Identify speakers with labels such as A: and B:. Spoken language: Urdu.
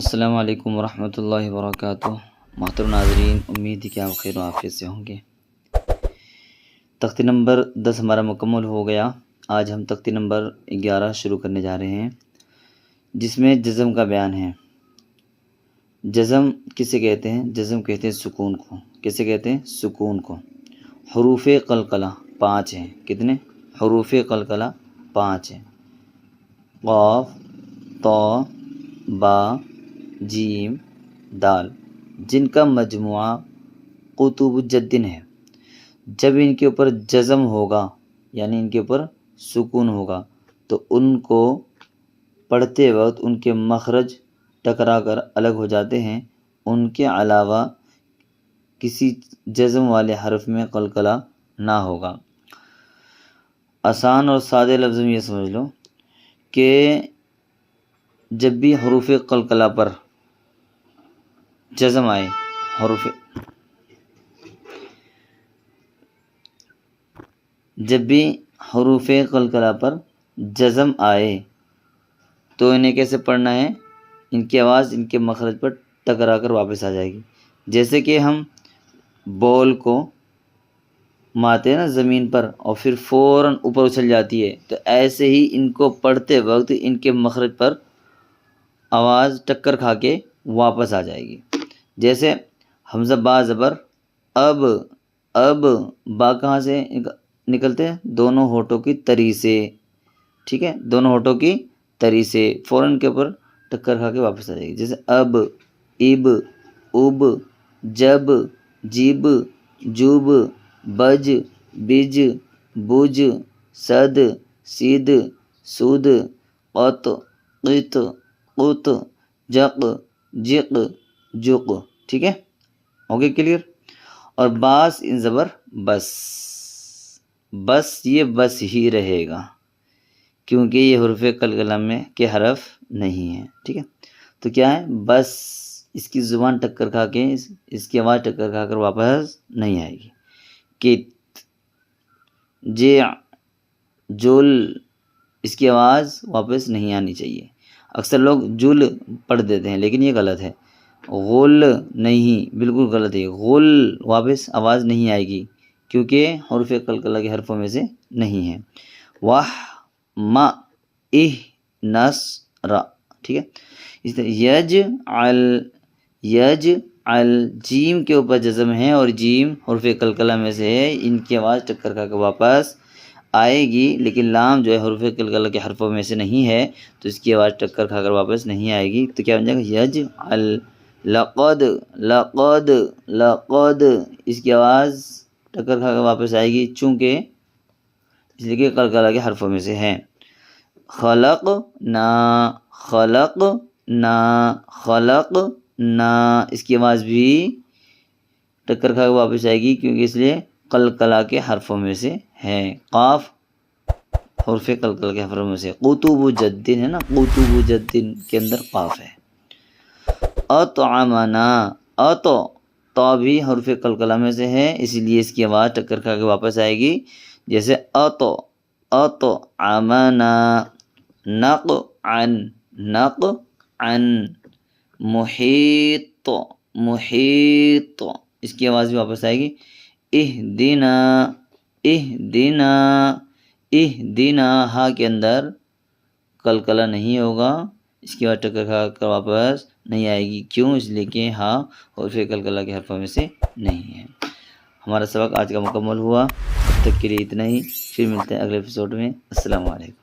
A: السلام علیکم ورحمۃ اللہ وبرکاتہ۔ محترم ناظرین، امید ہے کہ آپ خیر و عافیت سے ہوں گے۔ تختی نمبر 10 ہمارا مکمل ہو گیا۔ آج ہم تختی نمبر 11 شروع کرنے جا رہے ہیں، جس میں جزم کا بیان ہے۔ جزم کسے کہتے ہیں؟ جزم کہتے ہیں سکون کو۔ کسے کہتے ہیں؟ سکون کو۔ حروف قلقلہ 5 ہیں۔ کتنے حروف قلقلہ؟ 5 ہیں۔ قاف، طا، با، جیم، دال، جن کا مجموعہ قطب الجدن ہے۔ جب ان کے اوپر جزم ہوگا، یعنی ان کے اوپر سکون ہوگا، تو ان کو پڑھتے وقت ان کے مخرج ٹکرا کر الگ ہو جاتے ہیں۔ ان کے علاوہ کسی جزم والے حرف میں قلقلہ نہ ہوگا۔ آسان اور سادے لفظ میں یہ سمجھ لو کہ جب بھی حروف قلقلہ پر جزم آئے، جب بھی حروف قلقلہ پر جزم آئے تو انہیں کیسے پڑھنا ہے؟ ان کی آواز ان کے مخرج پر ٹکرا کر واپس آ جائے گی۔ جیسے کہ ہم بول کو مارتے ہیں نا زمین پر اور پھر فوراً اوپر اچھل جاتی ہے، تو ایسے ہی ان کو پڑھتے وقت ان کے مخرج پر آواز ٹکر کھا کے واپس آ جائے گی۔ جیسے حمزہ با زبر اب، اب با کہاں سے نکلتے ہیں؟ دونوں ہونٹوں کی تری سے، ٹھیک ہے، دونوں ہونٹوں کی تری سے فوراً کے اوپر ٹکر کھا کے واپس آ جائے گی۔ جیسے اب، اب، اب، جب، جیب، جوب، بج، بج، بج، صد، سید، سود، قط، قط، قط، جق، جق، جق، ٹھیک ہے، ہو گیا کلیئر؟ اور باس ان زبر بس، بس یہ بس ہی رہے گا کیونکہ یہ حروف قلقلہ میں کے حرف نہیں ہیں، ٹھیک ہے۔ تو کیا ہے؟ بس اس کی زبان ٹکر کھا کے اس کی آواز ٹکر کھا کر واپس نہیں آئے گی۔ کت، جے، جل، اس کی آواز واپس نہیں آنی چاہیے۔ اکثر لوگ جل پڑھ دیتے ہیں لیکن یہ غلط ہے۔ غل نہیں، بالکل غلط ہے۔ غل واپس آواز نہیں آئے گی کیونکہ حروف قلقلہ کے حرفوں میں سے نہیں ہے۔ واہ، ما، اہ، نس، را، ٹھیک ہے۔ اس طرح یج، عل، یج، عل، جیم کے اوپر جزم ہے اور جیم حروف قلقلہ میں سے ہے، ان کی آواز ٹکر کھا کے واپس آئے گی، لیکن لام جو ہے حروف قلقلہ کے حرفوں میں سے نہیں ہے تو اس کی آواز ٹکر کھا کر واپس نہیں آئے گی۔ تو کیا بن جائے گا؟ یج، عل، لقد، لقد، لقد، اس کی آواز ٹکر کھا کر واپس آئے گی چونکہ اس لیے کہ قلقلہ کے حرفوں میں سے ہے۔ خلق، نا، خلق، نا، خلق، نا، اس کی آواز بھی ٹکر کھا کے واپس آئے گی کیونکہ اس لیے قلقلہ کے حرفوں میں سے ہے۔ قاف حروف قلقلہ کے حرفوں میں سے۔ قطب جدن ہے نا، قطب جدن کے اندر قاف ہے۔ اطعمنا، اطو، تو بھی حروف قلقلہ میں سے ہے، اسی لیے اس کی آواز ٹکر کھا کے واپس آئے گی۔ جیسے اطو، اطعمنا، نق، عن، نق، عن، محیط، محیط، اس کی آواز بھی واپس آئے گی۔ اہدنا، اہدنا، اہدنا، ہا کے اندر قلقلہ نہیں ہوگا، اس کی آواز ٹکر کھا کر واپس نہیں آئے گی۔ کیوں؟ اس لیے کہ ہا حروف قلقلہ کے حرفوں میں سے نہیں ہے۔ ہمارا سبق آج کا مکمل ہوا۔ تب تک کے لیے اتنا ہی، پھر ملتے ہیں اگلے ایپیسوڈ میں۔ السلام علیکم۔